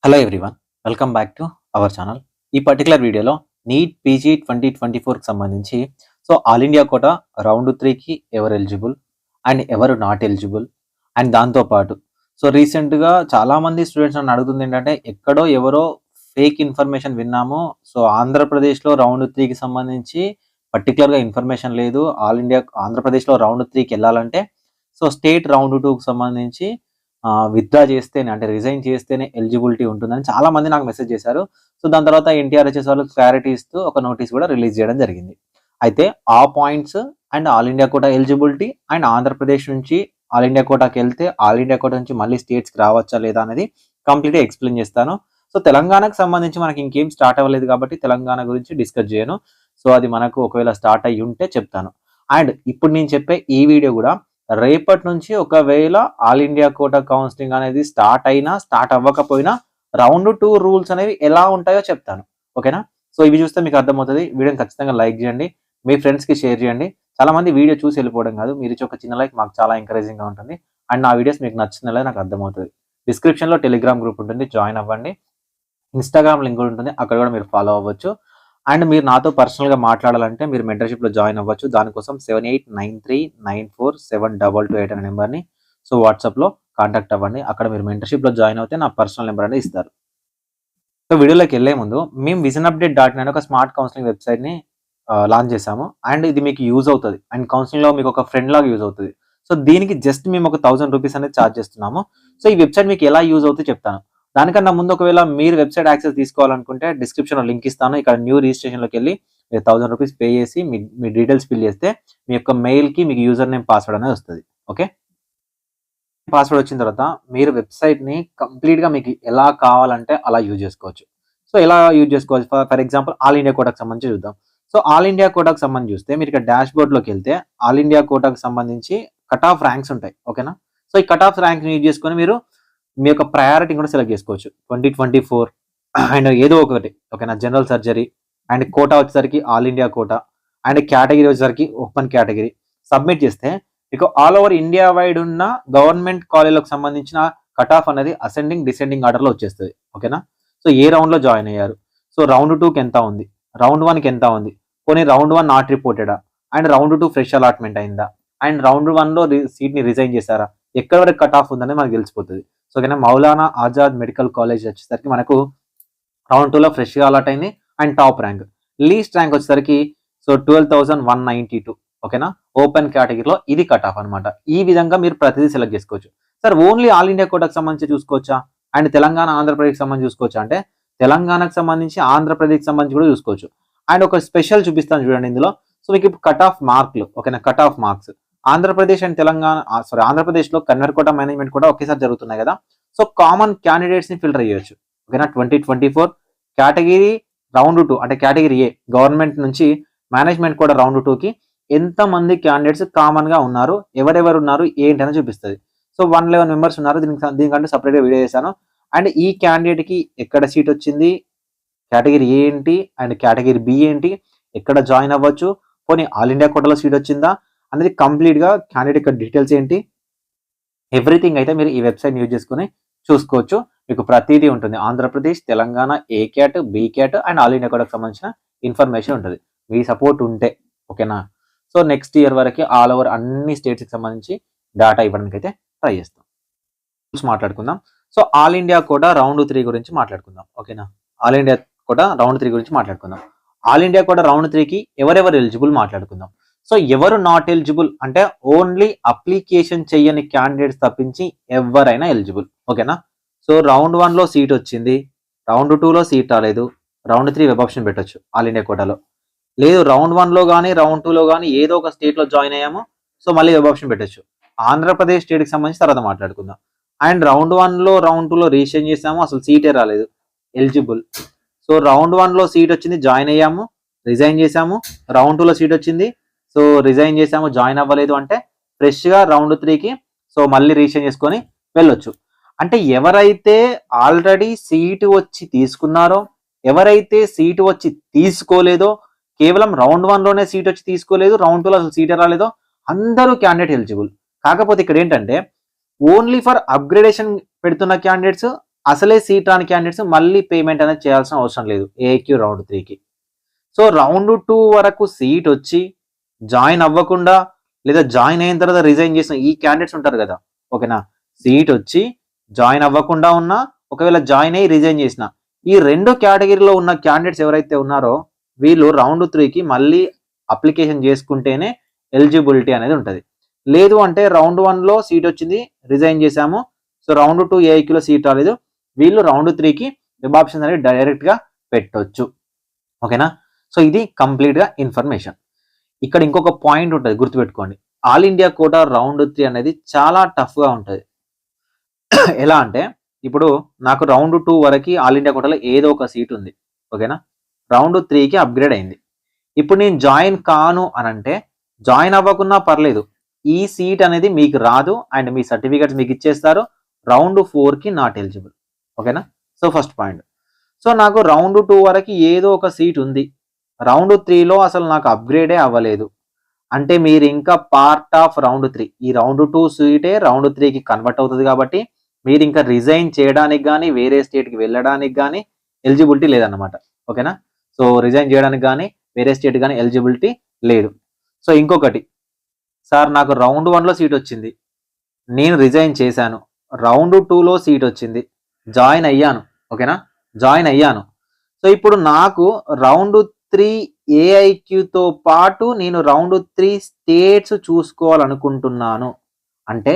Hello everyone, welcome back to our channel. ఈ particular వీడియోలో NEET PG 2024కి సంబంధించి all India quota round 3కి ఎవరు ఎలిజిబుల్ అండ్ ఎవరు నాట్ ఎలిజిబుల్ అండ్ దాంతోపాటు రీసెంట్గా చాలామంది స్టూడెంట్స్ నన్ను అడుగుతుంది ఏంటంటే ఎక్కడో ఎవరో ఫేక్ ఇన్ఫర్మేషన్ విన్నాము. ఆంధ్రప్రదేశ్లో రౌండ్ 3కి సంబంధించి పర్టికులర్గా ఇన్ఫర్మేషన్ లేదు. ఆంధ్రప్రదేశ్లో రౌండ్ 3కి వెళ్ళాలంటే స్టేట్ రౌండ్ 2కి సంబంధించి విత్డ్రా చేస్తేనే అంటే రిజైన్ చేస్తేనే ఎలిజిబిలిటీ ఉంటుందని చాలా మంది నాకు మెసేజ్ చేశారు. దాని తర్వాత ఎన్టీఆర్హెచ్ఎస్ వాళ్ళు క్లారిటీ ఇస్తూ ఒక నోటీస్ కూడా రిలీజ్ చేయడం జరిగింది. అయితే ఆ points and all India quota eligibility and Andhra Pradesh నుంచి ఆల్ ఇండియా కోటాకి వెళ్తే ఆల్ ఇండియా కోటా నుంచి మళ్ళీ స్టేట్స్కి రావచ్చా లేదా అనేది కంప్లీట్గా ఎక్స్ప్లెయిన్ చేస్తాను. తెలంగాణకు సంబంధించి మనకి ఇంకేం స్టార్ట్ అవ్వలేదు కాబట్టి తెలంగాణ గురించి డిస్కస్ చేయను. అది మనకు ఒకవేళ స్టార్ట్ అయ్యి ఉంటే చెప్తాను. అండ్ ఇప్పుడు నేను చెప్పే ఈ వీడియో కూడా రేపటి నుంచి ఒకవేళ ఆల్ ఇండియా కోటా కౌన్సిలింగ్ అనేది స్టార్ట్ అయినా స్టార్ట్ అవ్వకపోయినా రౌండ్ 2 రూల్స్ అనేవి ఎలా ఉంటాయో చెప్తాను. ఓకేనా? ఇవి చూస్తే మీకు అర్థమవుతుంది. వీడియోని ఖచ్చితంగా లైక్ చేయండి, మీ ఫ్రెండ్స్కి షేర్ చేయండి. చాలా మంది వీడియో చూసి వెళ్ళిపోవడం కాదు, మీరు ఇచ్చే ఒక చిన్న లైక్ మాకు చాలా ఎంకరేజింగ్గా ఉంటుంది. అండ్ నా వీడియోస్ మీకు నచ్చిందో నాకు అర్థమవుతుంది. డిస్క్రిప్షన్లో టెలిగ్రామ్ గ్రూప్ ఉంటుంది, జాయిన్ అవ్వండి. ఇన్స్టాగ్రామ్ లింక్ కూడా ఉంటుంది, అక్కడ కూడా మీరు ఫాలో అవ్వచ్చు. అండ్ మీరు నాతో పర్సనల్గా మాట్లాడాలంటే మీరు మెంటర్షిప్లో జాయిన్ అవ్వచ్చు. దానికోసం 7893947228 అనే నెంబర్ని వాట్సాప్లో కాంటాక్ట్ అవ్వండి. అక్కడ మీరు మెంటర్షిప్లో జాయిన్ అవుతే నా పర్సనల్ నెంబర్ అనేది ఇస్తారు. వీడియోలోకి వెళ్ళే ముందు మేము visionupdate.in అనే ఒక స్మార్ట్ కౌన్సిలింగ్ వెబ్సైట్ని లాంచ్ చేశాము. అండ్ ఇది మీకు యూజ్ అవుతుంది అండ్ కౌన్సిలింగ్లో మీకు ఒక ఫ్రెండ్ లాగా యూజ్ అవుతుంది. దీనికి జస్ట్ మేము ఒక 1000 రూపీస్ అనేది ఛార్జ్ చేస్తున్నాము. ఈ వెబ్సైట్ మీకు ఎలా యూజ్ అవుతుందో చెప్తాను. దానికన్నా ముందు ఒకవేళ మీరు వెబ్సైట్ యాక్సెస్ తీసుకోవాలనుకుంటే డిస్క్రిప్షన్లో లింక్ ఇస్తాను. ఇక్కడ న్యూ రిజిస్ట్రేషన్లోకి వెళ్ళి మీరు 1000 రూపీస్ పే చేసి మీ డీటెయిల్స్ ఫిల్ చేస్తే మీ యొక్క మెయిల్కి మీకు యూజర్ నేమ్ పాస్వర్డ్ అనేది వస్తుంది. ఓకే, పాస్వర్డ్ వచ్చిన తర్వాత మీరు వెబ్సైట్ని కంప్లీట్గా మీకు ఎలా కావాలంటే అలా యూజ్ చేసుకోవచ్చు. ఎలా యూజ్ చేసుకోవచ్చు? ఫర్ ఎగ్జాంపుల్ ఆల్ ఇండియా కోటాకు సంబంధించి చూద్దాం. ఆల్ ఇండియా కోటాకు సంబంధించి చూస్తే మీరు ఇక్కడ డాష్ బోర్డ్లోకి వెళ్తే ఆల్ ఇండియా కోటాకు సంబంధించి కట్ ఆఫ్ ర్యాంక్స్ ఉంటాయి. ఓకేనా? ఈ కట్ ఆఫ్ ర్యాంక్ని యూజ్ చేసుకొని మీరు మీ యొక్క ప్రయారిటీ కూడా సెలెక్ట్ చేసుకోవచ్చు. 2024 అండ్ ఏదో ఒకటి. ఓకేనా? జనరల్ సర్జరీ అండ్ కోటా వచ్చేసరికి all India quota and category వచ్చేసరికి ఓపెన్ కేటగిరీ సబ్మిట్ చేస్తే మీకు ఆల్ ఓవర్ ఇండియా వైడ్ ఉన్న గవర్నమెంట్ కాలేజీలకు సంబంధించిన కట్ ఆఫ్ అనేది అసెండింగ్ డిసెండింగ్ ఆర్డర్లో వచ్చేస్తుంది. ఓకేనా? ఏ రౌండ్లో జాయిన్ అయ్యారు, రౌండ్ 2కి ఎంత ఉంది, రౌండ్ 1కి ఎంత ఉంది, కొన్ని రౌండ్ 1 నాట్ రిపోర్టెడా అండ్ రౌండ్ 2 ఫ్రెష్ అలాట్మెంట్ అయిందా అండ్ రౌండ్ 1లో సీట్ని రిజైన్ చేశారా, ఎక్కడ వరకు కట్ ఆఫ్ ఉందని మనకు తెలిసిపోతుంది. ఓకేనా? మౌలానా ఆజాద్ మెడికల్ కాలేజ్ వచ్చేసరికి మనకు రౌండ్ 2లో ఫ్రెష్గా అలాట్ అయింది and top rank. Least rank వచ్చేసరికి 12,192. ఓకేనా? ఓపెన్ కేటగిరీలో ఇది కట్ ఆఫ్ అనమాట. ఈ విధంగా మీరు ప్రతిదీ సెలెక్ట్ చేసుకోవచ్చు. ఓన్లీ ఆల్ ఇండియా కోటాకు సంబంధించి చూసుకోవచ్చా అండ్ తెలంగాణ ఆంధ్రప్రదేశ్కి సంబంధించి చూసుకోవచ్చా అంటే తెలంగాణకు సంబంధించి ఆంధ్రప్రదేశ్కి సంబంధించి కూడా చూసుకోవచ్చు. అండ్ ఒక స్పెషల్ చూపిస్తాను చూడండి ఇందులో. మీకు ఇప్పుడు కట్ ఆఫ్ మార్కులు. ఓకేనా? Cut off marks Andhra Pradesh and Telangana ఆంధ్రప్రదేశ్లో కన్వర్ కోటా మేనేజ్మెంట్ కూడా ఒకేసారి జరుగుతున్నాయి కదా. కామన్ క్యాండిడేట్స్ని ఫిల్టర్ చేయొచ్చు. ఓకేనా? 2024 కేటగిరీ రౌండ్ 2 అంటే కేటగిరీ ఏ గవర్నమెంట్ నుంచి మేనేజ్మెంట్ కూడా రౌండ్ 2కి ఎంతమంది క్యాండిడేట్స్ కామన్గా ఉన్నారు, ఎవరెవరు ఉన్నారు ఏంటని చూపిస్తుంది. 111 మెంబర్స్ ఉన్నారు. దీనికంటే సపరేట్గా వీడియో చేశాను. అండ్ ఈ క్యాండిడేట్కి ఎక్కడ సీట్ వచ్చింది, కేటగిరీ ఏ ఏంటి అండ్ కేటగిరీ బి ఏంటి, ఎక్కడ జాయిన్ అవ్వచ్చు, పోనీ ఆల్ ఇండియా కోటాలో సీట్ వచ్చిందా అనేది కంప్లీట్గా క్యాండిడేట్ యొక్క డీటెయిల్స్ ఏంటి, ఎవ్రీథింగ్ అయితే మీరు ఈ వెబ్సైట్ యూజ్ చేసుకుని చూసుకోవచ్చు. మీకు ప్రతిదీ ఉంటుంది. Andhra Pradesh, Telangana, A cat, B cat and all India కోటాకు సంబంధించిన ఇన్ఫర్మేషన్ ఉంటుంది. మీ సపోర్ట్ ఉంటే. ఓకేనా? నెక్స్ట్ ఇయర్ వరకు ఆల్ ఓవర్ అన్ని స్టేట్స్కి సంబంధించి డేటా ఇవ్వడానికి అయితే ట్రై చేస్తాం. మాట్లాడుకుందాం. ఆల్ ఇండియా కోటా రౌండ్ 3 గురించి మాట్లాడుకుందాం. ఓకేనా? ఆల్ ఇండియా కోటా రౌండ్ 3 గురించి మాట్లాడుకుందాం. ఆల్ ఇండియా కోటా రౌండ్ 3కి ఎవరెవరు ఎలిజిబుల్ మాట్లాడుకుందాం. ఎవరు నాట్ ఎలిజిబుల్ అంటే ఓన్లీ అప్లికేషన్ చెయ్యని క్యాండిడేట్స్ తప్పించి ఎవరైనా ఎలిజిబుల్. ఓకేనా? రౌండ్ 1లో సీట్ వచ్చింది, రౌండ్ 2లో సీట్ రాలేదు, రౌండ్ 3 వెబ్ ఆప్షన్ పెట్టొచ్చు ఆల్ ఇండియా కోటాలో. లేదు రౌండ్ 1లో కానీ రౌండ్ 2లో కానీ ఏదో ఒక స్టేట్లో జాయిన్ అయ్యాము, మళ్ళీ వెబ్ ఆప్షన్ పెట్టొచ్చు. ఆంధ్రప్రదేశ్ స్టేట్కి సంబంధించి తర్వాత మాట్లాడుకుందాం. అండ్ రౌండ్ 1లో రౌండ్ 2లో రిజిస్ట్రేషన్ చేసాము, అసలు సీటే రాలేదు, ఎలిజిబుల్. రౌండ్ 1లో సీట్ వచ్చింది, జాయిన్ అయ్యాము, రిజైన్ చేసాము. రౌండ్ 2లో సీట్ వచ్చింది, రిజైన్ చేసాము, జాయిన్ అవ్వలేదు అంటే ఫ్రెష్గా రౌండ్ 3కి మళ్ళీ రిజిస్ట్రేషన్ చేసుకొని వెళ్ళొచ్చు. అంటే ఎవరైతే ఆల్రెడీ సీటు వచ్చి తీసుకున్నారో, ఎవరైతే సీటు వచ్చి తీసుకోలేదో, కేవలం రౌండ్ 1లోనే సీట్ వచ్చి తీసుకోలేదు, రౌండ్ 2లో అసలు సీటే రాలేదో అందరూ క్యాండిడేట్ ఎలిజిబుల్. కాకపోతే ఇక్కడ ఏంటంటే ఓన్లీ ఫర్ అప్గ్రేడేషన్ పెడుతున్న క్యాండిడేట్స్ అసలే సీట్ రాని క్యాండిడేట్స్ మళ్ళీ పేమెంట్ అనేది చేయాల్సిన అవసరం లేదు ఏఐక్యూ రౌండ్ 3కి. సో రౌండ్ 2 వరకు సీట్ వచ్చి జాయిన్ అవ్వకుండా లేదా జాయిన్ అయిన తర్వాత రిజైన్ చేసిన ఈ క్యాండిడేట్స్ ఉంటారు కదా, ఓకేనా, సీట్ వచ్చి జాయిన్ అవ్వకుండా ఉన్నా, ఒకవేళ జాయిన్ అయ్యి రిజైన్ చేసిన ఈ 2 కేటగిరీలో ఉన్న క్యాండిడేట్స్ ఎవరైతే ఉన్నారో వీళ్ళు రౌండ్ 3కి మళ్ళీ అప్లికేషన్ చేసుకుంటేనే ఎలిజిబిలిటీ అనేది ఉంటుంది. లేదు అంటే రౌండ్ 1లో సీట్ వచ్చింది, రిజైన్ చేశాము, సో రౌండ్ 2 ఏఐక్యూలో సీట్ రాలేదు, వీళ్ళు రౌండ్ 3కి వెబ్ ఆప్షన్స్ అనేది డైరెక్ట్గా పెట్టొచ్చు. ఓకేనా, సో ఇది కంప్లీట్గా ఇన్ఫర్మేషన్. ఇక్కడ ఇంకొక పాయింట్ ఉంటుంది గుర్తుపెట్టుకోండి, ఆల్ ఇండియా కోటా రౌండ్ 3 అనేది చాలా టఫ్గా ఉంటుంది. ఎలా అంటే ఇప్పుడు నాకు రౌండ్ 2 వరకు ఆల్ ఇండియా కోటాలో ఏదో ఒక సీట్ ఉంది, ఓకేనా, రౌండ్ 3కి అప్గ్రేడ్ అయింది. ఇప్పుడు నేను జాయిన్ కాను అని అంటే జాయిన్ అవ్వకున్నా పర్లేదు, ఈ సీట్ అనేది మీకు రాదు అండ్ మీ సర్టిఫికేట్స్ మీకు ఇచ్చేస్తారు, రౌండ్ 4కి నాట్ ఎలిజిబుల్. ఓకేనా, సో ఫస్ట్ పాయింట్. సో నాకు రౌండ్ 2 వరకు ఏదో ఒక సీట్ ఉంది, రౌండ్ 3లో అసలు నాకు అప్గ్రేడే అవ్వలేదు అంటే మీరు ఇంకా పార్ట్ ఆఫ్ రౌండ్ 3, ఈ రౌండ్ 2 సీటే రౌండ్ 3కి కన్వర్ట్ అవుతుంది కాబట్టి మీరు ఇంకా రిజైన్ చేయడానికి కానీ వేరే స్టేట్కి వెళ్ళడానికి కానీ ఎలిజిబిలిటీ లేదన్నమాట. ఓకేనా, సో రిజైన్ చేయడానికి కానీ వేరే స్టేట్ కానీ ఎలిజిబిలిటీ లేదు. సో ఇంకొకటి, సార్ నాకు రౌండ్ 1లో సీట్ వచ్చింది, నేను రిజైన్ చేశాను, రౌండ్ 2లో సీట్ వచ్చింది, జాయిన్ అయ్యాను, ఓకేనా, జాయిన్ అయ్యాను. సో ఇప్పుడు నాకు రౌండ్ 3 ఏఐక్యూతో పాటు నేను రౌండ్ 3 స్టేట్స్ చూసుకోవాలనుకుంటున్నాను అంటే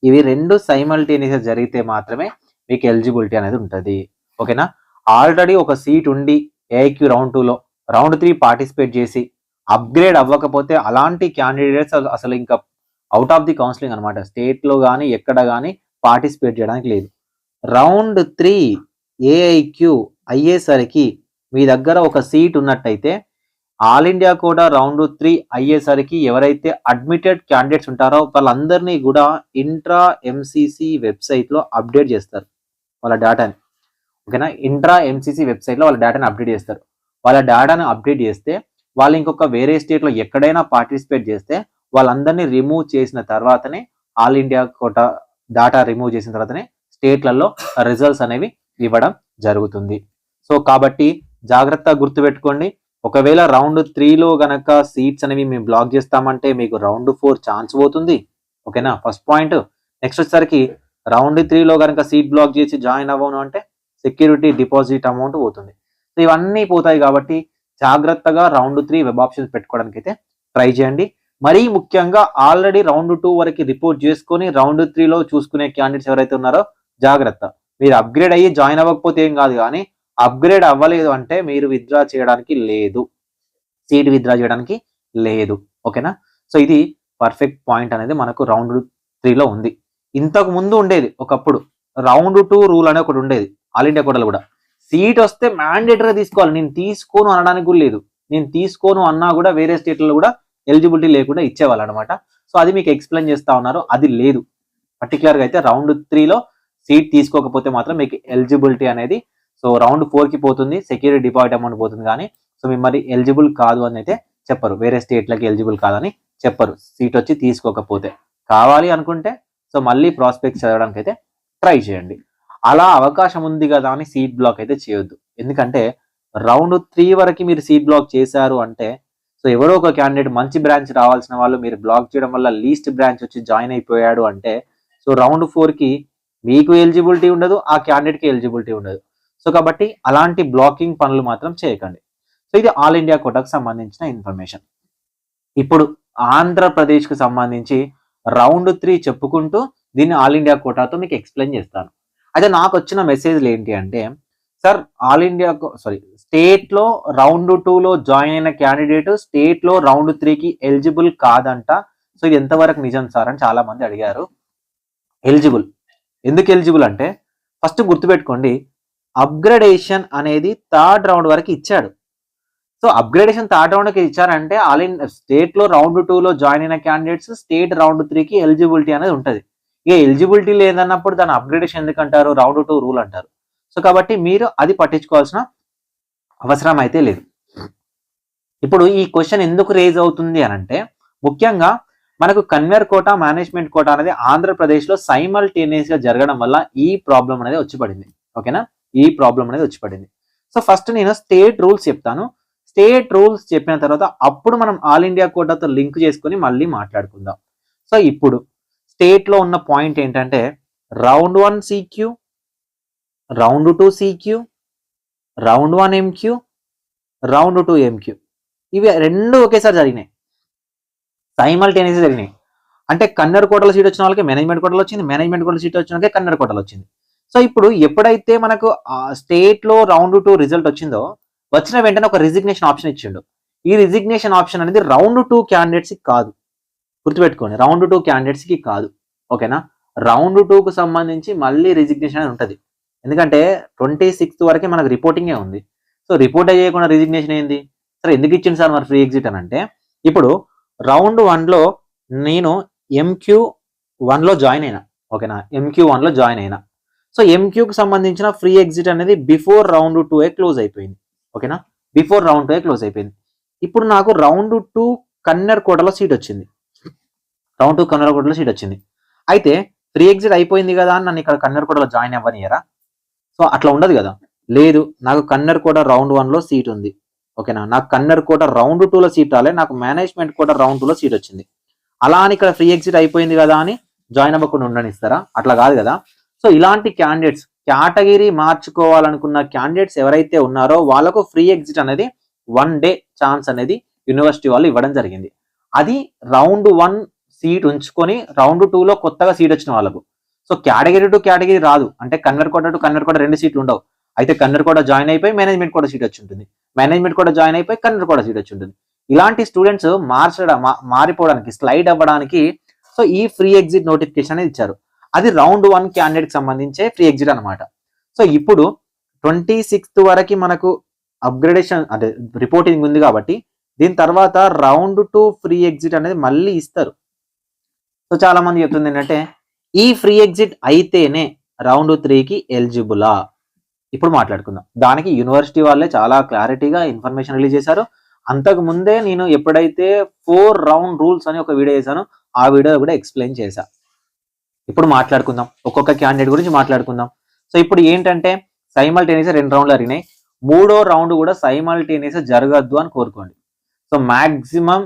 ఇవి 2 సైమల్టేనియస్ జరిగితే మాత్రమే మీకు ఎలిజిబిలిటీ అనేది ఉంటుంది. ఓకేనా, ఆల్రెడీ ఒక సీట్ ఉండి ఏఐక్యూ రౌండ్ 2లో రౌండ్ 3 పార్టిసిపేట్ చేసి అప్గ్రేడ్ అవ్వకపోతే అలాంటి క్యాండిడేట్స్ అసలు ఇంకా అవుట్ ఆఫ్ ది కౌన్సిలింగ్ అనమాట, స్టేట్లో కానీ ఎక్కడ కానీ పార్టిసిపేట్ చేయడానికి లేదు. రౌండ్ 3 ఏఐక్యూ అయ్యేసరికి మీ దగ్గర ఒక సీట్ ఉన్నట్టయితే ఆల్ ఇండియా కోటా రౌండ్ 3 అయ్యేసరికి ఎవరైతే అడ్మిటెడ్ క్యాండిడేట్స్ ఉంటారో వాళ్ళందరినీ కూడా ఇంట్రా ఎంసీసీ వెబ్సైట్లో అప్డేట్ చేస్తారు వాళ్ళ డేటాని. ఓకేనా, ఇంట్రా ఎంసీసీ వెబ్సైట్లో వాళ్ళ డేటాని అప్డేట్ చేస్తారు. వాళ్ళ డేటాను అప్డేట్ చేస్తే వాళ్ళు ఇంకొక వేరే స్టేట్లో ఎక్కడైనా పార్టిసిపేట్ చేస్తే వాళ్ళందరినీ రిమూవ్ చేసిన తర్వాతనే all India quota data remove చేసిన తర్వాతనే స్టేట్లలో రిజల్ట్స్ అనేవి ఇవ్వడం జరుగుతుంది. సో కాబట్టి జాగ్రత్తగా గుర్తుపెట్టుకోండి, ఒకవేళ రౌండ్ 3లో గనక సీట్స్ అనేవి మేము బ్లాక్ చేస్తామంటే మీకు రౌండ్ 4 ఛాన్స్ పోతుంది. ఓకేనా, ఫస్ట్ పాయింట్. నెక్స్ట్ వచ్చేసరికి రౌండ్ 3లో కనుక సీట్ బ్లాక్ చేసి జాయిన్ అవ్వను అంటే సెక్యూరిటీ డిపాజిట్ అమౌంట్ పోతుంది. సో ఇవన్నీ పోతాయి కాబట్టి జాగ్రత్తగా రౌండ్ 3 వెబ్ ఆప్షన్స్ పెట్టుకోవడానికి అయితే ట్రై చేయండి. మరీ ముఖ్యంగా ఆల్రెడీ రౌండ్ 2 వరకు రిపోర్ట్ చేసుకొని రౌండ్ 3లో చూసుకునే క్యాండిడేట్స్ ఎవరైతే ఉన్నారో జాగ్రత్త, మీరు అప్గ్రేడ్ అయ్యి జాయిన్ అవ్వకపోతే ఏం కాదు, కానీ అప్గ్రేడ్ అవ్వలేదు అంటే మీరు విత్డ్రా చేయడానికి లేదు, సీట్ విత్డ్రా చేయడానికి లేదు. ఓకేనా, సో ఇది పర్ఫెక్ట్ పాయింట్ అనేది మనకు రౌండ్ 3లో ఉంది. ఇంతకు ముందు ఉండేది ఒకప్పుడు రౌండ్ 2 రూల్ అనే ఒకటి ఉండేది ఆల్ ఇండియా కోటాలో కూడా, సీట్ వస్తే మ్యాండేటరీగా తీసుకోవాలి, నేను తీసుకోను అనడానికి కూడా లేదు, నేను తీసుకోను అన్నా కూడా వేరే స్టేట్లలో కూడా ఎలిజిబిలిటీ లేకుండా ఇచ్చేవాళ్ళు అనమాట. సో అది మీకు ఎక్స్ప్లెయిన్ చేస్తా ఉన్నారు, అది లేదు. పర్టికులర్గా అయితే రౌండ్ 3లో సీట్ తీసుకోకపోతే మాత్రం మీకు ఎలిజిబిలిటీ అనేది సో రౌండ్ 4కి పోతుంది, సెక్యూరిటీ డిపాజిట్ అమౌంట్ పోతుంది, కానీ సో మిమ్మల్ని ఎలిజిబుల్ కాదు అని అయితే చెప్పరు, వేరే స్టేట్లకి ఎలిజిబుల్ కాదని చెప్పరు సీట్ వచ్చి తీసుకోకపోతే. కావాలి అనుకుంటే సో మళ్ళీ ప్రాస్పెక్ట్స్ చదవడానికి అయితే ట్రై చేయండి. అలా అవకాశం ఉంది కదా అని సీట్ బ్లాక్ అయితే చేయొద్దు, ఎందుకంటే రౌండ్ 3 వరకు మీరు సీట్ బ్లాక్ చేశారు అంటే సో ఎవరో ఒక క్యాండిడేట్ మంచి బ్రాంచ్ రావాల్సిన వాళ్ళు మీరు బ్లాక్ చేయడం వల్ల లీస్ట్ బ్రాంచ్ వచ్చి జాయిన్ అయిపోయాడు అంటే సో రౌండ్ 4కి మీకు ఎలిజిబిలిటీ ఉండదు, ఆ క్యాండిడేట్కి ఎలిజిబిలిటీ ఉండదు. సో కాబట్టి అలాంటి బ్లాకింగ్ పనులు మాత్రం చేయకండి. సో ఇది ఆల్ ఇండియా కోటాకు సంబంధించిన ఇన్ఫర్మేషన్. ఇప్పుడు ఆంధ్రప్రదేశ్కు సంబంధించి రౌండ్ 3 చెప్పుకుంటూ దీన్ని ఆల్ ఇండియా కోటాతో మీకు ఎక్స్ప్లెయిన్ చేస్తాను. అయితే నాకు వచ్చిన మెసేజ్లు ఏంటి అంటే, సార్ ఆల్ ఇండియా స్టేట్లో రౌండ్ 2లో జాయిన్ అయిన క్యాండిడేట్ స్టేట్లో రౌండ్ 3కి ఎలిజిబుల్ కాదంట, సో ఇది ఎంతవరకు నిజం సార్ అని చాలా మంది అడిగారు. ఎలిజిబుల్, ఎందుకు ఎలిజిబుల్ అంటే ఫస్ట్ గుర్తుపెట్టుకోండి, అప్గ్రేడేషన్ అనేది 3rd రౌండ్ వరకు ఇచ్చాడు. సో అప్గ్రేడేషన్ 3rd రౌండ్కి ఇచ్చారంటే ఆల్ ఇన్ స్టేట్లో రౌండ్ 2లో జాయిన్ అయిన క్యాండిడేట్స్ స్టేట్ రౌండ్ 3కి ఎలిజిబిలిటీ అనేది ఉంటుంది. ఇక ఎలిజిబిలిటీ లేదన్నప్పుడు దాని అప్గ్రేడేషన్ ఎందుకు అంటారు, రౌండ్ 2 రూల్ అంటారు. సో కాబట్టి మీరు అది పట్టించుకోవాల్సిన అవసరం అయితే లేదు. ఇప్పుడు ఈ క్వశ్చన్ ఎందుకు రేజ్ అవుతుంది అని అంటే, ముఖ్యంగా మనకు కన్వేర్ కోటా, మేనేజ్మెంట్ కోటా అనేది ఆంధ్రప్రదేశ్లో సైమల్టేనియస్గా జరగడం వల్ల ఈ ప్రాబ్లం అనేది వచ్చి పడింది. ఓకేనా, ఈ ప్రాబ్లం అనేది వచ్చి పడింది. సో ఫస్ట్ నేను స్టేట్ రూల్స్ చెప్తాను. స్టేట్ రూల్స్ చెప్పిన తర్వాత అప్పుడు మనం ఆల్ ఇండియా కోటాతో లింక్ చేసుకొని మళ్ళీ మాట్లాడుకుందాం. సో ఇప్పుడు స్టేట్ లో ఉన్న పాయింట్ ఏంటంటే round 1 CQ, round 2 CQ, round 1 MQ, round 2 MQ, ఇవి రెండు ఒకేసారి జరిగినాయి, సైమల్టేనియస్ జరిగినాయి. అంటే కన్నర్ కోటలో సీట్ వచ్చిన వాళ్ళకి మేనేజ్మెంట్ కోటలో వచ్చింది, మేనేజ్మెంట్ కోటలో సీట్ వచ్చిన వాళ్ళకి కన్నర్ కోటలో వచ్చింది. సో ఇప్పుడు ఎప్పుడైతే మనకు స్టేట్ లో రౌండ్ 2 రిజల్ట్ వచ్చిందో వచ్చిన వెంటనే ఒక రిజిగ్నేషన్ ఆప్షన్ ఇచ్చిండు. ఈ రిజిగ్నేషన్ ఆప్షన్ అనేది రౌండ్ 2 క్యాండిడేట్స్ కి కాదు, గుర్తుపెట్టుకోండి, రౌండ్ 2 క్యాండిడేట్స్ కి కాదు. ఓకేనా, రౌండ్ 2 కు సంబంధించి మళ్ళీ రిజిగ్నేషన్ అనేది ఉంటుంది. ఎందుకంటే 26th వరకే మనకు రిపోర్టింగే ఉంది. సో రిపోర్ట్ అయ్యకుండా రిజిగ్నేషన్ ఏంది? సరే ఎందుకు ఇచ్చింది సార్ మరి ఫ్రీ ఎగ్జిట్ అని అంటే, ఇప్పుడు రౌండ్ 1లో నేను MQ1 లో జాయిన్ అయినా. ఓకేనా, MQ1 లో జాయిన్ అయినా. సో MQకి సంబంధించిన ఫ్రీ ఎగ్జిట్ అనేది బిఫోర్ రౌండ్ 2 క్లోజ్ అయిపోయింది. ఓకేనా, బిఫోర్ రౌండ్ 2 క్లోజ్ అయిపోయింది. ఇప్పుడు నాకు రౌండ్ 2 కన్నర్ కోటలో సీట్ వచ్చింది. రౌండ్ 2 కన్నర్ కోటలో సీట్ వచ్చింది. అయితే ఫ్రీ ఎగ్జిట్ అయిపోయింది కదా అని నన్ను ఇక్కడ కన్నర్ కోటలో జాయిన్ అవ్వనియరా? సో అట్లా ఉండదు కదా. లేదు, నాకు కన్నర్ కోట రౌండ్ 1 లో సీట్ ఉంది. ఓకేనా, నాకు కన్నర్ కోట రౌండ్ 2 లో సీట్ రాలే, నాకు మేనేజ్మెంట్ కోట రౌండ్ 2 లో సీట్ వచ్చింది. అలా అని ఇక్కడ ఫ్రీ ఎగ్జిట్ అయిపోయింది కదా అని జాయిన్ అవ్వకుండా ఉండనిస్తారా? అట్లా కాదు కదా. సో ఇలాంటి క్యాండిడేట్స్, కేటగిరీ మార్చుకోవాలనుకున్న క్యాండిడేట్స్ ఎవరైతే ఉన్నారో వాళ్ళకు ఫ్రీ ఎగ్జిట్ అనేది 1 డే ఛాన్స్ అనేది యూనివర్సిటీ వాళ్ళు ఇవ్వడం జరిగింది. అది రౌండ్ 1 సీట్ ఉంచుకొని రౌండ్ 2 లో కొత్తగా సీట్ వచ్చిన వాళ్ళకు. సో కేటగిరీ టు కేటగిరీ రాదు, అంటే కన్నర్ కోట టు కన్నర్ కోట 2 సీట్లు ఉండవు. అయితే కన్నర్ కోట జాయిన్ అయిపోయి మేనేజ్మెంట్ కోట సీట్ వచ్చి ఉంటుంది, మేనేజ్మెంట్ కోట జాయిన్ అయిపోయి కన్నర్ కోట సీట్ వచ్చి ఉంటుంది. ఇలాంటి స్టూడెంట్స్ మారిపోవడానికి, స్లైడ్ అవ్వడానికి సో ఈ ఫ్రీ ఎగ్జిట్ నోటిఫికేషన్ అనేది ఇచ్చారు. అది రౌండ్ 1 క్యాండిడేట్ కి సంబంధించే ఫ్రీ ఎగ్జిట్ అనమాట. సో ఇప్పుడు 26th వరకు మనకు అప్గ్రేడేషన్ అంటే రిపోర్టింగ్ ఉంది కాబట్టి దీని తర్వాత రౌండ్ 2 ఫ్రీ ఎగ్జిట్ అనేది మళ్ళీ ఇస్తారు. సో చాలా మంది చెప్తుంది ఏంటంటే ఈ ఫ్రీ ఎగ్జిట్ అయితేనే రౌండ్ 3కి ఎలిజిబులా? ఇప్పుడు మాట్లాడుకుందాం. దానికి యూనివర్సిటీ వాళ్ళే చాలా క్లారిటీగా ఇన్ఫర్మేషన్ రిలీజ్ చేశారు. అంతకు ముందే నేను ఎప్పుడైతే 4 రౌండ్ రూల్స్ అని ఒక వీడియో చేశానో ఆ వీడియో కూడా ఎక్స్ప్లెయిన్ చేశా. ఇప్పుడు మాట్లాడుకుందాం, ఒక్కొక్క క్యాండిడేట్ గురించి మాట్లాడుకుందాం. సో ఇప్పుడు ఏంటంటే సైమల్టేనియస్ 2 రౌండ్లు జరిగినాయి, 3వ రౌండ్ కూడా సైమల్టేనియస్ జరగద్దు అని కోరుకోండి. సో మాక్సిమం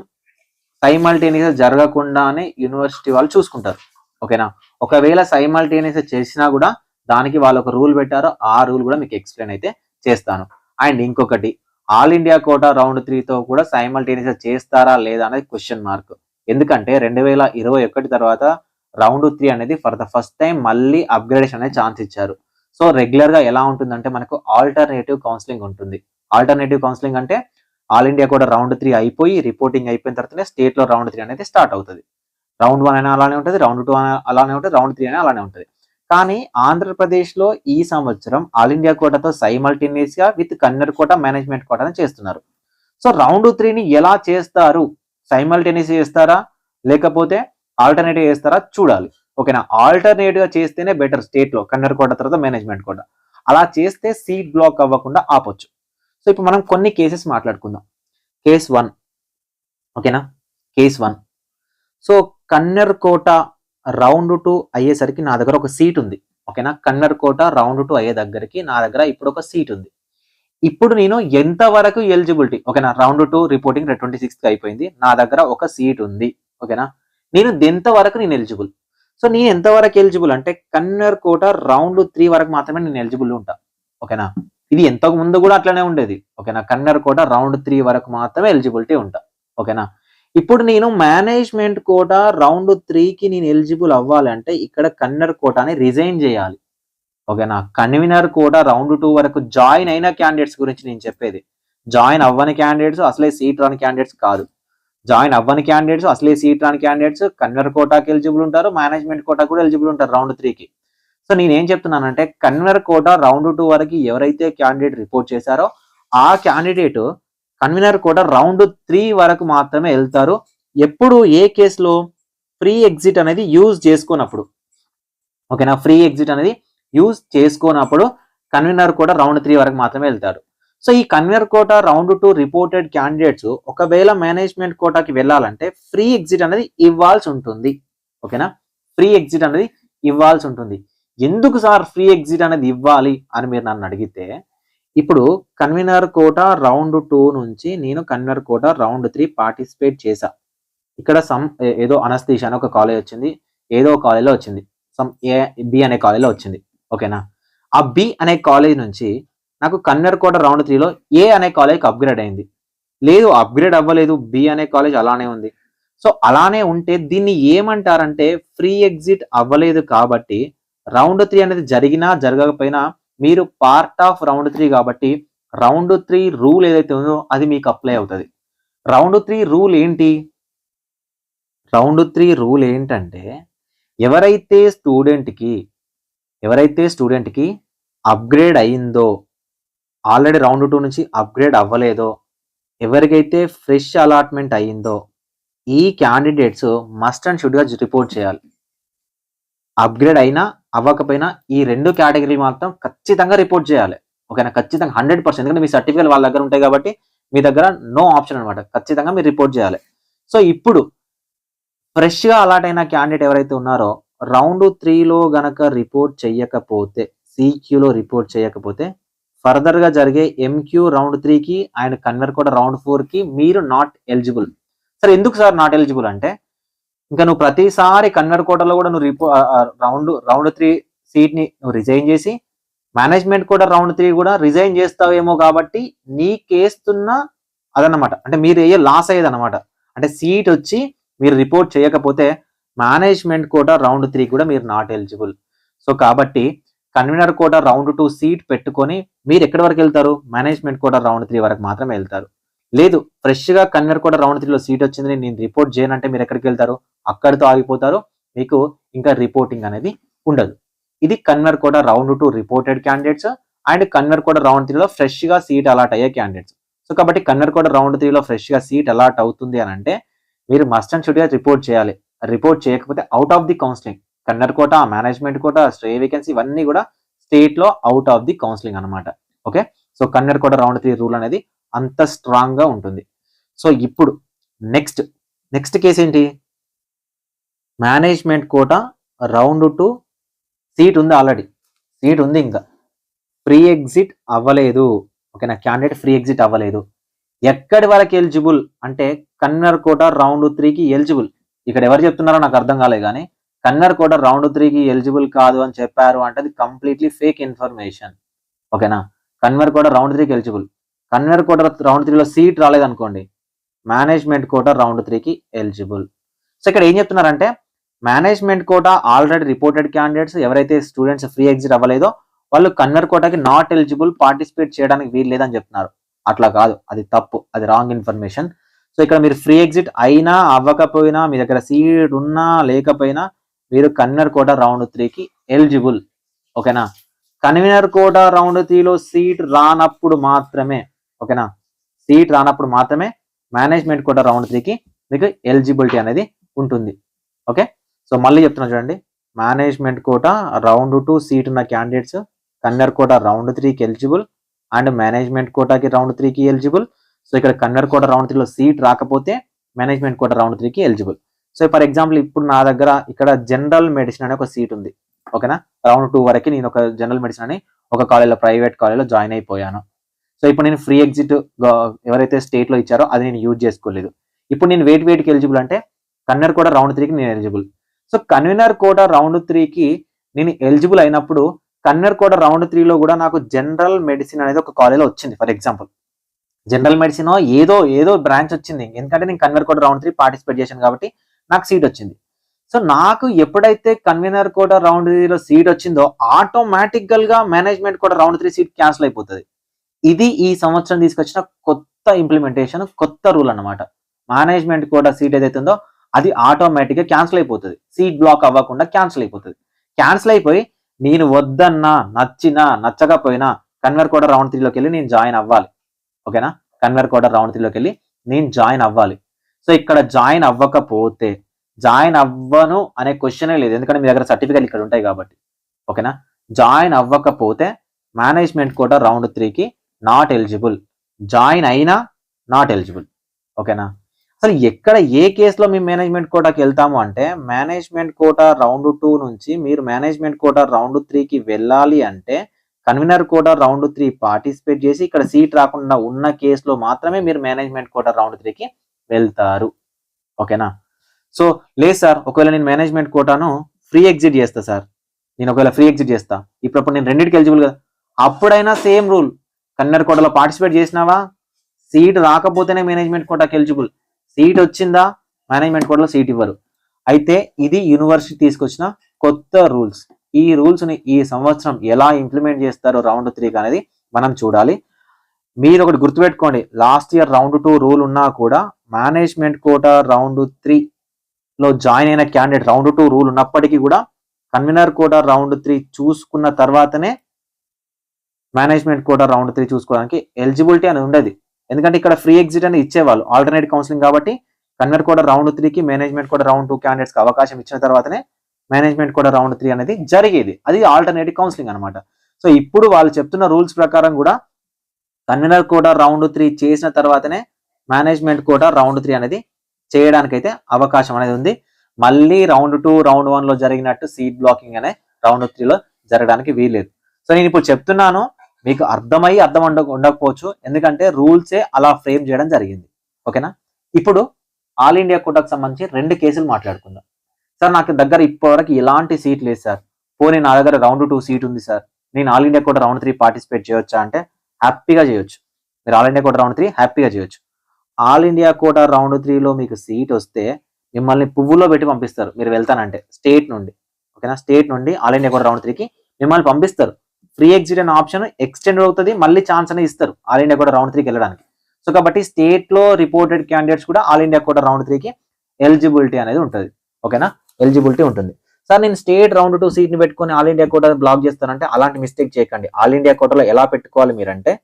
సైమల్టేనియస్ జరగకుండానే యూనివర్సిటీ వాళ్ళు చూసుకుంటారు. ఓకేనా, ఒకవేళ సైమల్టేనియస్ చేసినా కూడా దానికి వాళ్ళు ఒక రూల్ పెట్టారో ఆ రూల్ కూడా మీకు ఎక్స్ప్లెయిన్ అయితే చేస్తాను. అండ్ ఇంకొకటి, ఆల్ ఇండియా కోటా రౌండ్ 3తో కూడా సైమల్టేనియస్ చేస్తారా లేదా అనేది క్వశ్చన్ మార్క్. ఎందుకంటే 2021 తర్వాత రౌండ్ 3 అనేది ఫర్ ద ఫస్ట్ టైం మళ్ళీ అప్గ్రేడేషన్ అనే ఛాన్స్ ఇచ్చారు. సో రెగ్యులర్ గా ఎలా ఉంటుందంటే మనకు ఆల్టర్నేటివ్ కౌన్సిలింగ్ ఉంటుంది. ఆల్టర్నేటివ్ కౌన్సిలింగ్ అంటే ఆల్ ఇండియా కూడా రౌండ్ 3 అయిపోయి రిపోర్టింగ్ అయిపోయిన తర్వాతనే స్టేట్ లో రౌండ్ 3 అనేది స్టార్ట్ అవుతుంది. రౌండ్ 1 అయినా అలానే ఉంటుంది, రౌండ్ 2 అలానే ఉంటుంది, రౌండ్ 3 అయినా అలానే ఉంటుంది. కానీ ఆంధ్రప్రదేశ్ లో ఈ సంవత్సరం ఆల్ ఇండియా కోటాతో సైమల్టేనియస్ గా విత్ కన్నర్ కోటా, మేనేజ్మెంట్ కోటా చేస్తున్నారు. సో రౌండ్ 3ని ఎలా చేస్తారు? సైమల్టేనియస్ చేస్తారా లేకపోతే ఆల్టర్నేటివ్ చేస్తారా చూడాలి. ఓకేనా, ఆల్టర్నేటివ్ గా చేస్తేనే బెటర్. స్టేట్ లో కన్నర్ కోటా తర్వాత మేనేజ్మెంట్ కోటా అలా చేస్తే సీట్ బ్లాక్ అవ్వకుండా ఆపొచ్చు. సో ఇప్పుడు మనం కొన్ని కేసెస్ మాట్లాడుకుందాం. కేస్ 1. ఓకేనా, కేస్ 1. సో కన్నర్ కోటా రౌండ్ 2 అయ్యేసరికి నా దగ్గర ఒక సీట్ ఉంది. ఓకేనా, కన్నర్ కోటా రౌండ్ 2 అయ్యే దగ్గరికి నా దగ్గర ఇప్పుడు ఒక సీట్ ఉంది. ఇప్పుడు నేను ఎంత వరకు ఎలిజిబిలిటీ? ఓకేనా, రౌండ్ 2 రిపోర్టింగ్ 26th అయిపోయింది, నా దగ్గర ఒక సీట్ ఉంది. ఓకేనా, నేను ఎంత వరకు నేను ఎలిజిబుల్? సో నేను ఎంత వరకు ఎలిజిబుల్ అంటే కన్నర్ కోటా రౌండ్ 3 వరకు మాత్రమే నేను ఎలిజిబుల్ ఉంటా. ఓకేనా, ఇది ఎంతకు ముందు కూడా అట్లనే ఉండేది. ఓకేనా, కన్నర్ కోటా రౌండ్ 3 వరకు మాత్రమే ఎలిజిబిలిటీ ఉంటా. ఓకేనా, ఇప్పుడు నేను మేనేజ్మెంట్ కోటా రౌండ్ 3కి నేను ఎలిజిబుల్ అవ్వాలంటే ఇక్కడ కన్నర్ కోటాని రిజైన్ చేయాలి. ఓకేనా, కన్వీనర్ కోటా రౌండ్ 2 వరకు జాయిన్ అయిన క్యాండిడేట్స్ గురించి నేను చెప్పేది. జాయిన్ అవ్వని క్యాండిడేట్స్, అసలే సీట్ రాని క్యాండిడేట్స్ కాదు. జాయిన్ అవ్వని క్యాండిడేట్స్, అసలే సీట్ రాని క్యాండిడేట్స్ కన్నర్ కోటాకి ఎలిజిబుల్ ఉంటారు, మేనేజ్మెంట్ కోటా కూడా ఎలిజిబుల్ ఉంటారు రౌండ్ 3కి. సో నేనేం చెప్తున్నానంటే కన్వీనర్ కోటా రౌండ్ 2 వరకు ఎవరైతే క్యాండిడేట్ రిపోర్ట్ చేశారో ఆ క్యాండిడేట్ కన్వీనర్ కోటా రౌండ్ 3 వరకు మాత్రమే వెళ్తారు. ఎప్పుడు? ఏ కేసులో? ఫ్రీ ఎగ్జిట్ అనేది యూజ్ చేసుకున్నప్పుడు. ఓకేనా, ఫ్రీ ఎగ్జిట్ అనేది యూజ్ చేసుకున్నప్పుడు కన్వీనర్ కోటా రౌండ్ 3 వరకు మాత్రమే వెళ్తారు. సో ఈ convener quota round 2 reported candidates ఒకవేళ మేనేజ్మెంట్ కోటాకి వెళ్ళాలంటే ఫ్రీ ఎగ్జిట్ అనేది ఇవ్వాల్సి ఉంటుంది. ఓకేనా, ఫ్రీ ఎగ్జిట్ అనేది ఇవ్వాల్సి ఉంటుంది. ఎందుకు సార్ ఫ్రీ ఎగ్జిట్ అనేది ఇవ్వాలి అని మీరు నన్ను అడిగితే, ఇప్పుడు కన్వీనర్ కోట రౌండ్ 2 నుంచి నేను కన్వీనర్ కోట రౌండ్ 3 పార్టిసిపేట్ చేశా. ఇక్కడ ఏదో అనస్థీషియా అని ఒక కాలేజ్ వచ్చింది, ఏదో కాలేజ్లో వచ్చింది, బి అనే కాలేజ్లో వచ్చింది. ఓకేనా? ఆ బి అనే కాలేజ్ నుంచి నాకు కన్వీనర్ కోట రౌండ్ 3లో ఏ అనే కాలేజ్కి అప్గ్రేడ్ అయింది. లేదు, అప్గ్రేడ్ అవ్వలేదు, బి అనే కాలేజ్ అలానే ఉంది. సో అలానే ఉంటే దీన్ని ఏమంటారంటే ఫ్రీ ఎగ్జిట్ అవ్వలేదు కాబట్టి రౌండ్ 3 అనేది జరిగినా జరగకపోయినా మీరు పార్ట్ ఆఫ్ రౌండ్ 3 కాబట్టి రౌండ్ 3 రూల్ ఏదైతే ఉందో అది మీకు అప్లై అవుతుంది. రౌండ్ 3 రూల్ ఏంటి? రౌండ్ 3 రూల్ ఏంటంటే ఎవరైతే స్టూడెంట్కి అప్గ్రేడ్ అయిందో, ఆల్రెడీ రౌండ్ 2 నుంచి అప్గ్రేడ్ అవ్వలేదో, ఎవరికైతే ఫ్రెష్ అలాట్మెంట్ అయ్యిందో ఈ క్యాండిడేట్స్ మస్ట్ అండ్ షుడ్గా రిపోర్ట్ చేయాలి. అప్గ్రేడ్ అయినా అవ్వకపోయినా ఈ 2 కేటగిరీ మాత్రం ఖచ్చితంగా రిపోర్ట్ చేయాలి. ఓకేనా? ఖచ్చితంగా 100%. ఎందుకంటే మీ సర్టిఫికేట్ వాళ్ళ దగ్గర ఉంటాయి కాబట్టి మీ దగ్గర నో ఆప్షన్ అనమాట. ఖచ్చితంగా మీరు రిపోర్ట్ చేయాలి. సో ఇప్పుడు ఫ్రెష్గా అలాట్ అయిన క్యాండిడేట్ ఎవరైతే ఉన్నారో రౌండ్ 3లో గనక రిపోర్ట్ చేయకపోతే, సిక్యూలో రిపోర్ట్ చేయకపోతే ఫర్దర్గా జరిగే ఎంక్యూ రౌండ్ 3కి అండ్ కన్వీనర్ కోట రౌండ్ 4కి మీరు నాట్ ఎలిజిబుల్. సరే, ఎందుకు సార్ నాట్ ఎలిజిబుల్ అంటే, ఇంకా నువ్వు ప్రతిసారి కన్వీనర్ కోటలో కూడా నువ్వు రౌండ్ 3 సీట్ ని నువ్వు రిజైన్ చేసి మేనేజ్మెంట్ కోట రౌండ్ 3 కూడా రిజైన్ చేస్తావేమో కాబట్టి నీకేస్తున్న అదనమాట. అంటే మీరు ఏ లాస్ అయ్యేది అనమాట. అంటే సీట్ వచ్చి మీరు రిపోర్ట్ చేయకపోతే మేనేజ్మెంట్ కోట రౌండ్ 3 కూడా మీరు నాట్ ఎలిజిబుల్. సో కాబట్టి కన్వీనర్ కోట రౌండ్ 2 సీట్ పెట్టుకొని మీరు ఎక్కడి వరకు వెళ్తారు? మేనేజ్మెంట్ కోట రౌండ్ 3 వరకు మాత్రమే వెళ్తారు. లేదు, ఫ్రెష్గా కన్వీనర్ కోట రౌండ్ 3లో సీట్ వచ్చిందని నేను రిపోర్ట్ చేయనంటే మీరు ఎక్కడికి వెళ్తారు? అక్కడితో ఆగిపోతారు. మీకు ఇంకా రిపోర్టింగ్ అనేది ఉండదు. ఇది convener quota round 2 reported candidates and convener quota round 3లో ఫ్రెష్గా సీట్ అలాట్ అయ్యే క్యాండిడేట్స్. సో కాబట్టి కన్వీనర్ కోట రౌండ్ 3లో ఫ్రెష్గా సీట్ అలాట్ అవుతుంది అని అంటే మీరు మస్ట్ అండ్ షుడ్గా రిపోర్ట్ చేయాలి. రిపోర్ట్ చేయకపోతే out of the counselling. Convener quota, management quota, stay vacancy ఇవన్నీ కూడా స్టేట్లో అవుట్ ఆఫ్ ది కౌన్సిలింగ్ అనమాట. Okay? So convener quota round 3 rule అనేది అంత స్ట్రాంగ్ గా ఉంటుంది. సో ఇప్పుడు నెక్స్ట్ కేసు ఏంటి? మేనేజ్మెంట్ కోట రౌండ్ 2 సీట్ ఉంది, ఆల్రెడీ సీట్ ఉంది, ఇంకా ఫ్రీ ఎగ్జిట్ అవ్వలేదు. ఓకేనా? క్యాండిడేట్ ఫ్రీ ఎగ్జిట్ అవ్వలేదు. ఎక్కడి వరకు ఎలిజిబుల్ అంటే కన్వీనర్ కోట రౌండ్ 3కి ఎలిజిబుల్. ఇక్కడ ఎవరు చెప్తున్నారో నాకు అర్థం కాలేదు, కానీ కన్వీనర్ కోట రౌండ్ 3కి ఎలిజిబుల్ కాదు అని చెప్పారు అంటే అది కంప్లీట్లీ ఫేక్ ఇన్ఫర్మేషన్. ఓకేనా? కన్వీనర్ కోట రౌండ్ 3కి ఎలిజిబుల్. కన్వీనర్ కోట రౌండ్ 3లో సీట్ రాలేదనుకోండి, మేనేజ్మెంట్ కోట రౌండ్ 3కి ఎలిజిబుల్. సో ఇక్కడ ఏం చెప్తున్నారంటే management quota already reported candidates ఎవరైతే స్టూడెంట్స్ ఫ్రీ ఎగ్జిట్ అవ్వలేదో వాళ్ళు కన్వీనర్ కోటకి నాట్ ఎలిజిబుల్, పార్టిసిపేట్ చేయడానికి వీలు లేదని చెప్తున్నారు. అట్లా కాదు, అది తప్పు, అది రాంగ్ ఇన్ఫర్మేషన్. సో ఇక్కడ మీరు ఫ్రీ ఎగ్జిట్ అయినా అవ్వకపోయినా, మీ దగ్గర సీట్ ఉన్నా లేకపోయినా మీరు కన్వీనర్ కోట రౌండ్ 3కి ఎలిజిబుల్. ఓకేనా? కన్వీనర్ కోట రౌండ్ 3లో సీట్ రానప్పుడు మాత్రమే, ఓకేనా, సీట్ రానప్పుడు మాత్రమే మేనేజ్మెంట్ కోట రౌండ్ 3కి మీకు ఎలిజిబిలిటీ అనేది ఉంటుంది. ఓకే? సో మళ్ళీ చెప్తున్నా చూడండి, మేనేజ్మెంట్ కోట రౌండ్ 2 సీట్ ఉన్న క్యాండిడేట్స్ కన్వీనర్ కోట రౌండ్ 3కి ఎలిజిబుల్ అండ్ మేనేజ్మెంట్ కోటాకి రౌండ్ 3కి ఎలిజిబుల్. సో ఇక్కడ కన్వీనర్ కోట రౌండ్ 3లో సీట్ రాకపోతే మేనేజ్మెంట్ కోట రౌండ్ 3కి ఎలిజిబుల్. సో ఫర్ ఎగ్జాంపుల్ ఇప్పుడు నా దగ్గర ఇక్కడ జనరల్ మెడిసిన్ అనే ఒక సీట్ ఉంది. ఓకేనా? రౌండ్ 2 వరకు నేను ఒక జనరల్ మెడిసిన్ అని ఒక కాలేజ్లో, ప్రైవేట్ కాలేజ్లో జాయిన్ అయిపోయాను. సో ఇప్పుడు నేను ఫ్రీ ఎగ్జిట్ ఎవరైతే స్టేట్లో ఇచ్చారో అది నేను యూజ్ చేసుకోలేదు. ఇప్పుడు నేను వేటికి ఎలిజిబుల్ అంటే కన్వీనర్ కోట రౌండ్ 3కి నేను eligible. So convener quota round 3కి నేను ఎలిజిబుల్ అయినప్పుడు కన్వీనర్ కోట రౌండ్ 3లో కూడా నాకు జనరల్ మెడిసిన్ అనేది ఒక కాలేజ్లో వచ్చింది. ఫర్ ఎగ్జాంపుల్ జనరల్ మెడిసిన్ ఏదో బ్రాంచ్ వచ్చింది, ఎందుకంటే నేను కన్వీనర్ కోట రౌండ్ 3 పార్టిసిపేట్ చేశాను కాబట్టి నాకు సీట్ వచ్చింది. సో నాకు ఎప్పుడైతే కన్వీనర్ కోట రౌండ్ 3లో సీట్ వచ్చిందో ఆటోమేటికల్ గా management quota round 3 seat cancel అయిపోతుంది. ఇది ఈ సంవత్సరం తీసుకొచ్చిన కొత్త ఇంప్లిమెంటేషన్, కొత్త రూల్ అన్నమాట. మేనేజ్మెంట్ కోట సీట్ ఏదైతే ఉందో అది ఆటోమేటిక్ గా క్యాన్సిల్ అయిపోతుంది. సీట్ బ్లాక్ అవ్వకుండా క్యాన్సిల్ అయిపోతుంది. క్యాన్సిల్ అయిపోయి నేను వద్దన్నా, నచ్చినా నచ్చకపోయినా కన్వీనర్ కోట రౌండ్ 3లోకి వెళ్ళి నేను జాయిన్ అవ్వాలి. ఓకేనా? కన్వీనర్ కోట రౌండ్ 3లోకి వెళ్ళి నేను జాయిన్ అవ్వాలి. సో ఇక్కడ జాయిన్ అవ్వకపోతే, జాయిన్ అవ్వను అనే క్వశ్చనే లేదు, ఎందుకంటే మీ దగ్గర సర్టిఫికేట్లు ఇక్కడ ఉంటాయి కాబట్టి. ఓకేనా? జాయిన్ అవ్వకపోతే మేనేజ్మెంట్ కోట రౌండ్ 3కి నాట్ ఎలిజిబుల్, జాయిన్ అయినా నాట్ ఎలిజిబుల్. ఓకేనా? అసలు ఎక్కడ ఏ కేసులో మేము మేనేజ్మెంట్ కోటాకి వెళ్తాము అంటే, మేనేజ్మెంట్ కోటా రౌండ్ 2 నుంచి మీరు మేనేజ్మెంట్ కోటా రౌండ్ 3కి వెళ్ళాలి అంటే కన్వీనర్ కోటా రౌండ్ 3 పార్టిసిపేట్ చేసి ఇక్కడ సీట్ రాకుండా ఉన్న కేసులో మాత్రమే మీరు మేనేజ్మెంట్ కోటా రౌండ్ 3కి వెళ్తారు. ఓకేనా? సో లేదు సార్, ఒకవేళ నేను మేనేజ్మెంట్ కోటాను ఫ్రీ ఎగ్జిట్ చేస్తా సార్, నేను ఒకవేళ ఫ్రీ ఎగ్జిట్ చేస్తా, ఇప్పుడు నేను రెండింటికి ఎలిజిబుల్ కదా, అప్పుడైనా సేమ్ రూల్. కన్వీనర్ కోటాలో పార్టిసిపేట్ చేసినావా, సీట్ రాకపోతేనే మేనేజ్మెంట్ కోటాకి ఎలిజిబుల్, సీట్ వచ్చిందా మేనేజ్మెంట్ కోటాలో సీట్ ఇవ్వరు. అయితే ఇది యూనివర్సిటీ తీసుకొచ్చిన కొత్త రూల్స్. ఈ రూల్స్ ని ఈ సంవత్సరం ఎలా ఇంప్లిమెంట్ చేస్తారో రౌండ్ 3 అనేది మనం చూడాలి. మీరు ఒకటి గుర్తుపెట్టుకోండి, లాస్ట్ ఇయర్ రౌండ్ 2 రూల్ ఉన్నా కూడా మేనేజ్మెంట్ కోటా రౌండ్ 3 లో జాయిన్ అయిన క్యాండిడేట్ రౌండ్ 2 రూల్ ఉన్నప్పటికీ కూడా కన్వీనర్ కోటా రౌండ్ 3 చూసుకున్న తర్వాతనే మేనేజ్మెంట్ కోటా రౌండ్ 3 చూసుకోవడానికి ఎలిజిబిలిటీ అని ఉండేది. ఎందుకంటే ఇక్కడ ఫ్రీ ఎగ్జిట్ అని ఇచ్చేవాళ్ళు, ఆల్టర్నేట్ కౌన్సిలింగ్ కాబట్టి కన్వీనర్ కోటా రౌండ్ 3కి మేనేజ్మెంట్ కోటా రౌండ్ 2 క్యాండిడేట్స్ కి అవకాశం ఇచ్చిన తర్వాతనే మేనేజ్మెంట్ కోటా రౌండ్ 3 అనేది జరిగేది. అది ఆల్టర్నేటివ్ కౌన్సిలింగ్ అనమాట. సో ఇప్పుడు వాళ్ళు చెప్తున్న రూల్స్ ప్రకారం కూడా కన్వీనర్ కోటా రౌండ్ 3 చేసిన తర్వాతనే మేనేజ్మెంట్ కోటా రౌండ్ 3 అనేది చేయడానికైతే అవకాశం అనేది ఉంది. మళ్ళీ రౌండ్ 2 రౌండ్ 1 లో జరిగినట్టు సీట్ బ్లాకింగ్ అనే రౌండ్ 3లో జరగడానికి వీల్లేదు. సో నేను ఇప్పుడు చెప్తున్నాను, మీకు అర్థం ఉండకపోవచ్చు, ఎందుకంటే రూల్సే అలా ఫ్రేమ్ చేయడం జరిగింది. ఓకేనా? ఇప్పుడు ఆల్ ఇండియా కోటాకు సంబంధించి 2 కేసులు మాట్లాడుకుందాం. సార్ నాకు దగ్గర ఇప్పటివరకు ఎలాంటి సీట్ లేదు సార్, పోనీ నా దగ్గర రౌండ్ 2 సీట్ ఉంది సార్, నేను all India quota round 3 participate చేయొచ్చా అంటే హ్యాపీగా చేయొచ్చు. మీరు ఆల్ ఇండియా కోటా రౌండ్ 3 హ్యాపీగా చేయొచ్చు. ఆల్ ఇండియా కోటా రౌండ్ 3లో మీకు సీట్ వస్తే మిమ్మల్ని పువ్వులో పెట్టి పంపిస్తారు మీరు వెళ్తానంటే, స్టేట్ నుండి. ఓకేనా? స్టేట్ నుండి ఆల్ ఇండియా కోటా రౌండ్ 3కి మిమ్మల్ని పంపిస్తారు. ఫ్రీ ఎగ్జిట్ అనే ఆప్షన్ ఎక్స్టెండ్ అవుతుంది, మళ్ళీ ఛాన్స్ అనేది ఇస్తారు ఆల్ ఇండియా కోటా రౌండ్ 3కి వెళ్ళడానికి. సో కాబట్టి స్టేట్ లో రిపోర్టెడ్ క్యాండిడేట్స్ కూడా ఆల్ ఇండియా కోటా రౌండ్ 3కి ఎలిజిబిలిటీ అనేది ఉంటుంది. ఓకేనా? ఎలిజిబిలిటీ ఉంటుంది. సార్ నేను స్టేట్ రౌండ్ 2 సీట్ ని పెట్టుకుని ఆల్ ఇండియా కోటా బ్లాక్ చేస్తానంటే అలాంటి మిస్టేక్ చేయకండి. ఆల్ ఇండియా కోటాలో ఎలా పెట్టుకోవాలి మీరంటే,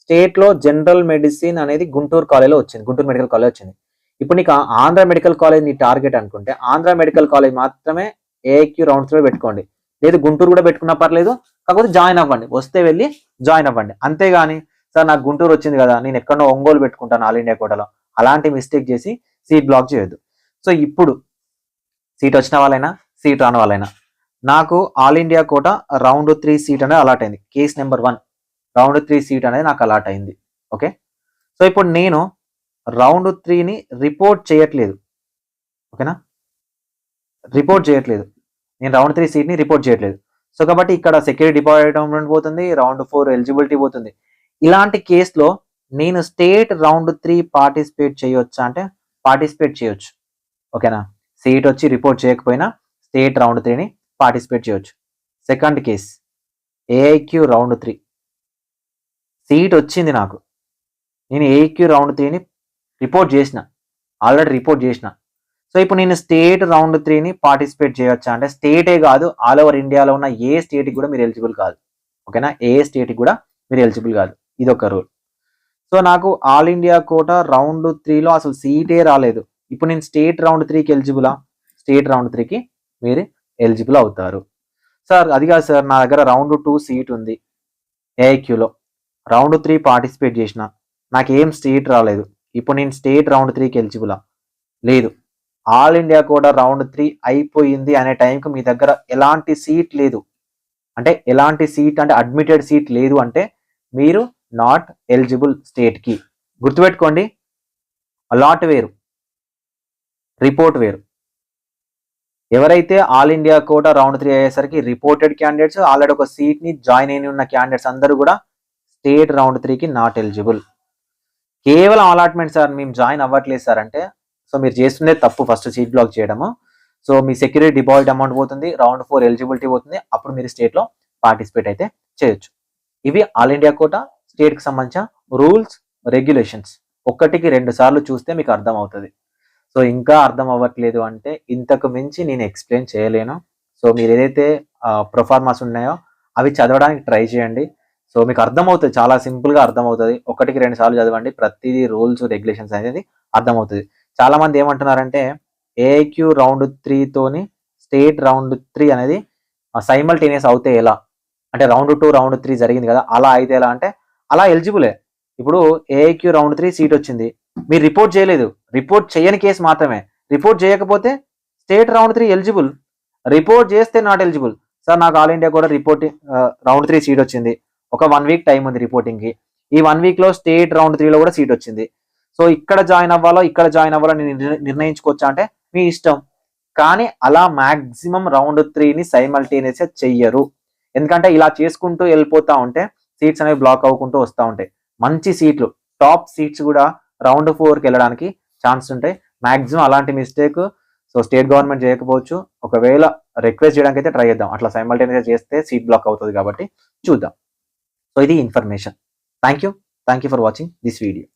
స్టేట్ లో జనరల్ మెడిసిన్ అనేది గుంటూరు కాలేజ్లో వచ్చింది, గుంటూరు మెడికల్ కాలేజ్ వచ్చింది. ఇప్పుడు నీకు ఆంధ్ర మెడికల్ కాలేజ్ నీ టార్గెట్ అనుకుంటే ఆంధ్ర మెడికల్ కాలేజ్ మాత్రమే ఏక్యూ రౌండ్ 3 పెట్టుకోండి. లేదు గుంటూరు కూడా పెట్టుకున్నా పర్లేదు, కాకపోతే జాయిన్ అవ్వండి, వస్తే వెళ్ళి జాయిన్ అవ్వండి. అంతేగాని సార్ నాకు గుంటూరు వచ్చింది కదా, నేను ఎక్కడో ఒంగోలు పెట్టుకుంటాను ఆల్ ఇండియా కోటాలో, అలాంటి మిస్టేక్ చేసి సీట్ బ్లాక్ చేయొద్దు. సో ఇప్పుడు సీట్ వచ్చిన వాళ్ళైనా సీట్ రాని వాళ్ళైనా, నాకు all India quota round 3 seat అనేది అలాట్ అయింది. కేస్ నెంబర్ 1 రౌండ్ 3 సీట్ అనేది నాకు అలాట్ అయింది. ఓకే? సో ఇప్పుడు నేను రౌండ్ 3ని రిపోర్ట్ చేయట్లేదు. ఓకేనా? రిపోర్ట్ చేయట్లేదు, నేను రౌండ్ 3 సీట్ ని రిపోర్ట్ చేయట్లేదు. సో కాబట్టి ఇక్కడ సెక్యూరిటీ డిపార్ట్మెంట్ పోతుంది, రౌండ్ 4 ఎలిజిబిలిటీ పోతుంది. ఇలాంటి కేసులో నేను స్టేట్ రౌండ్ 3 పార్టిసిపేట్ చేయొచ్చా అంటే పార్టిసిపేట్ చేయొచ్చు. ఓకేనా? సీట్ వచ్చి రిపోర్ట్ చేయకపోయినా స్టేట్ రౌండ్ 3ని పార్టిసిపేట్ చేయొచ్చు. Second case AIQ round 3 seat వచ్చింది నాకు, నేను ఏఐక్యూ రౌండ్ 3ని రిపోర్ట్ చేసిన, ఆల్రెడీ రిపోర్ట్ చేసిన. సో ఇప్పుడు నేను స్టేట్ రౌండ్ 3ని పార్టిసిపేట్ చేయొచ్చా అంటే స్టేటే కాదు, ఆల్ ఓవర్ ఇండియాలో ఉన్న ఏ స్టేట్కి కూడా మీరు ఎలిజిబుల్ కాదు. ఓకేనా? ఏ స్టేట్కి కూడా మీరు ఎలిజిబుల్ కాదు, ఇది ఒక రూల్. సో నాకు ఆల్ ఇండియా కోటా రౌండ్ 3లో అసలు సీటే రాలేదు. ఇప్పుడు నేను స్టేట్ రౌండ్ 3కి ఎలిజిబులా? స్టేట్ రౌండ్ 3కి మీరు ఎలిజిబుల్ అవుతారు. సార్ అది కాదు సార్, నా దగ్గర రౌండ్ 2 సీట్ ఉంది ఏఐక్యూలో, రౌండ్ 3 పార్టిసిపేట్ చేసిన, నాకేం స్టేట్ రాలేదు, ఇప్పుడు నేను స్టేట్ రౌండ్ 3కి ఎలిజిబులా? లేదు, ఆల్ ఇండియా కోటా రౌండ్ 3 అయిపోయింది అనే టైంకి మీ దగ్గర ఎలాంటి సీట్ లేదు అంటే, ఎలాంటి సీట్ అంటే అడ్మిటెడ్ సీట్ లేదు అంటే మీరు నాట్ ఎలిజిబుల్ స్టేట్కి. గుర్తుపెట్టుకోండి, అలాట్ వేరు, రిపోర్ట్ వేరు. ఎవరైతే ఆల్ ఇండియా కోటా రౌండ్ 3 అయ్యేసరికి రిపోర్టెడ్ క్యాండిడేట్స్, ఆల్రెడీ ఒక సీట్ ని జాయిన్ అయిన ఉన్న క్యాండిడేట్స్ అందరూ కూడా స్టేట్ రౌండ్ 3కి నాట్ ఎలిజిబుల్. కేవలం అలాట్మెంట్ సార్ మేము జాయిన్ అవ్వట్లేదు సార్ అంటే, సో మీరు చేస్తుండే తప్పు ఫస్ట్ సీట్ బ్లాక్ చేయడము. సో మీ సెక్యూరిటీ డిపాజిట్ అమౌంట్ పోతుంది, రౌండ్ 4 ఎలిజిబిలిటీ పోతుంది, అప్పుడు మీరు స్టేట్లో పార్టిసిపేట్ అయితే చేయొచ్చు. ఇవి ఆల్ ఇండియా కోటా స్టేట్కి సంబంధించిన రూల్స్ రెగ్యులేషన్స్. ఒకటికి 2 సార్లు చూస్తే మీకు అర్థం అవుతుంది. సో ఇంకా అర్థం అవ్వట్లేదు అంటే ఇంతకు మించి నేను ఎక్స్ప్లెయిన్ చేయలేను. సో మీరు ఏదైతే ప్రొఫార్మాస్ ఉన్నాయో అవి చదవడానికి ట్రై చేయండి. సో మీకు అర్థమవుతుంది, చాలా సింపుల్గా అర్థమవుతుంది. 1-2 సార్లు చదవండి, ప్రతిదీ రూల్స్ రెగ్యులేషన్స్ అనేది అర్థమవుతుంది. చాలా మంది ఏమంటున్నారంటే ఏఐక్యూ రౌండ్ 3తోని స్టేట్ రౌండ్ 3 అనేది సైమల్టేనియస్ అవుతే ఎలా అంటే, రౌండ్ 2 రౌండ్ 3 జరిగింది కదా, అలా అయితే ఎలా అంటే అలా ఎలిజిబులే. ఇప్పుడు ఏఐక్యూ రౌండ్ 3 సీట్ వచ్చింది, మీరు రిపోర్ట్ చేయలేదు, రిపోర్ట్ చేయని కేసు మాత్రమే. రిపోర్ట్ చేయకపోతే స్టేట్ రౌండ్ 3 ఎలిజిబుల్, రిపోర్ట్ చేస్తే నాట్ ఎలిజిబుల్. సార్ నాకు ఆల్ ఇండియా కూడా రిపోర్టింగ్ రౌండ్ 3 సీట్ వచ్చింది, ఒక 1 వీక్ టైం ఉంది రిపోర్టింగ్కి, ఈ 1 వీక్లో స్టేట్ రౌండ్ 3లో కూడా సీట్ వచ్చింది. సో ఇక్కడ జాయిన్ అవ్వాలో ఇక్కడ జాయిన్ అవ్వాలో నేను నిర్ణయించుకోవచ్చా అంటే మీ ఇష్టం. కానీ అలా మాక్సిమం రౌండ్ 3ని సైమల్టేనియస్గా చెయ్యరు. ఎందుకంటే ఇలా చేసుకుంటూ వెళ్ళిపోతా ఉంటే సీట్స్ అనేవి బ్లాక్ అవ్వకుంటూ వస్తూ ఉంటాయి. మంచి సీట్లు, టాప్ సీట్స్ కూడా రౌండ్ 4కి వెళ్ళడానికి ఛాన్స్ ఉంటాయి. మాక్సిమం అలాంటి మిస్టేక్ సో స్టేట్ గవర్నమెంట్ చేయకపోవచ్చు. ఒకవేళ రిక్వెస్ట్ చేయడానికి అయితే ట్రై చేద్దాం. అట్లా సైమల్టేనియస్గా చేస్తే సీట్ బ్లాక్ అవుతుంది కాబట్టి చూద్దాం. సో ఇది information. Thank you for watching this video.